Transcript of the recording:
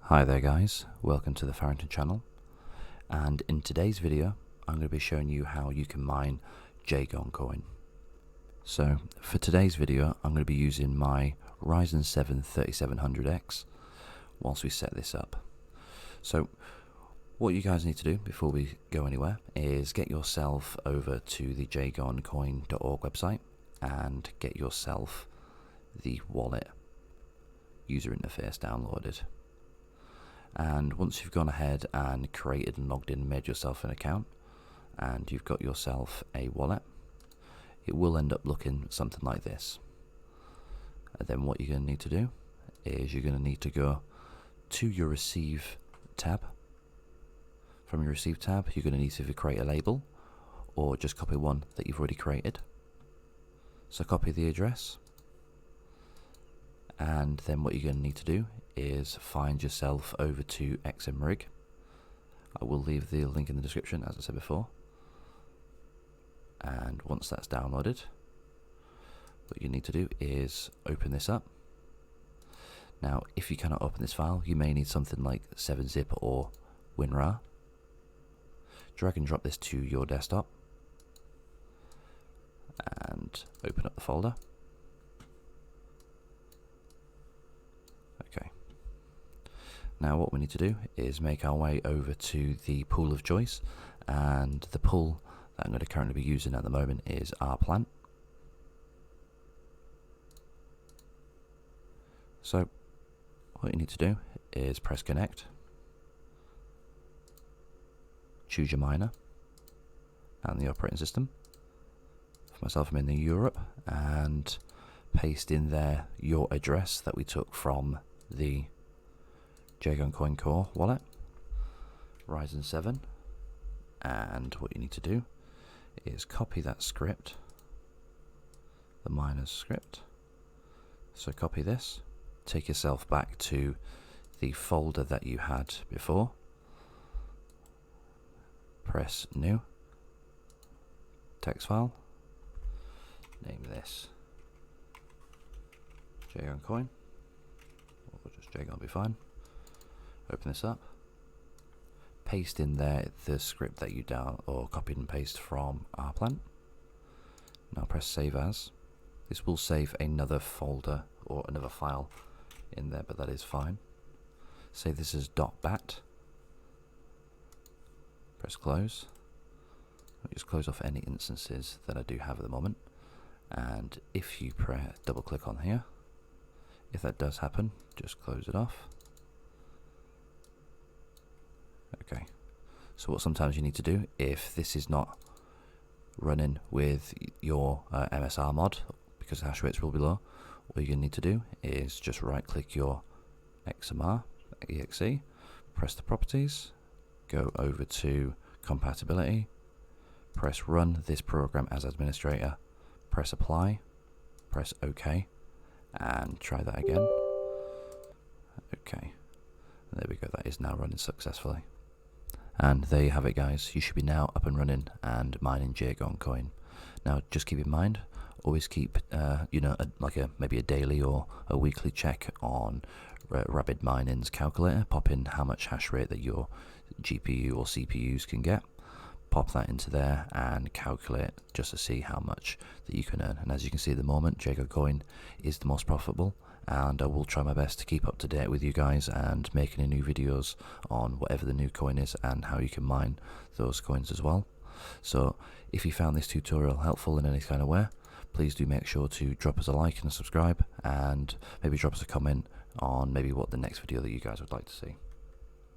Hi there guys, welcome to the Farrington channel, and in today's video I'm going to be showing you how you can mine Jagoancoin. So for today's video I'm going to be using my Ryzen 7 3700X whilst we set this up. So what you guys need to do before we go anywhere is get yourself over to the Jagoancoin.org website and get yourself the wallet user interface downloaded. And once you've gone ahead and created and logged in and made yourself an account and you've got yourself a wallet, it will end up looking something like this. And then what you're going to need to do is you're going to need to go to your receive tab. From your receive tab you're going to need to either create a label or just copy one that you've already created. So copy the address, and then what you're going to need to do is find yourself over to XMRrig. I will leave the link in the description as I said before. And once that's downloaded, what you need to do is open this up. Now if you cannot open this file, you may need something like 7-zip or WinRAR. Drag and drop this to your desktop and open up the folder. Okay. Now what we need to do is make our way over to the pool of choice, and the pool that I'm going to currently be using at the moment is our plant. So what you need to do is press connect, choose your miner and the operating system. For myself, I'm in the Europe, and paste in there your address that we took from the Jagoancoin core wallet, Ryzen 7, and what you need to do is copy that script, the miner's script. So copy this, take yourself back to the folder that you had before, press new, text file, name this Jagoancoin, or just Jagoan will be fine. Open this up, paste in there the script that you copied and pasted from our plant. Now press save as. This will save another folder or another file in there, but that is fine. Save this as .bat. Press close. I'll just close off any instances that I do have at the moment. And if you double click on here, if that does happen, just close it off. Okay, so what sometimes you need to do, if this is not running with your MSR mod because the hash rates will be low, what you're going to need to do is just right click your XMR exe, press the properties, go over to compatibility, press run this program as administrator, press apply, press OK, and try that again. Okay, there we go, that is now running successfully. And there you have it guys, you should be now up and running and mining Jagoancoin. Now just keep in mind, always keep maybe a daily or a weekly check on Rapid Mining's calculator. Pop in how much hash rate that your GPU or CPUs can get, pop that into there and calculate just to see how much that you can earn. And as you can see at the moment, Jagoancoin is the most profitable, and I will try my best to keep up to date with you guys and making new videos on whatever the new coin is and how you can mine those coins as well. So if you found this tutorial helpful in any kind of way, please do make sure to drop us a like and a subscribe, and maybe drop us a comment on maybe what the next video that you guys would like to see.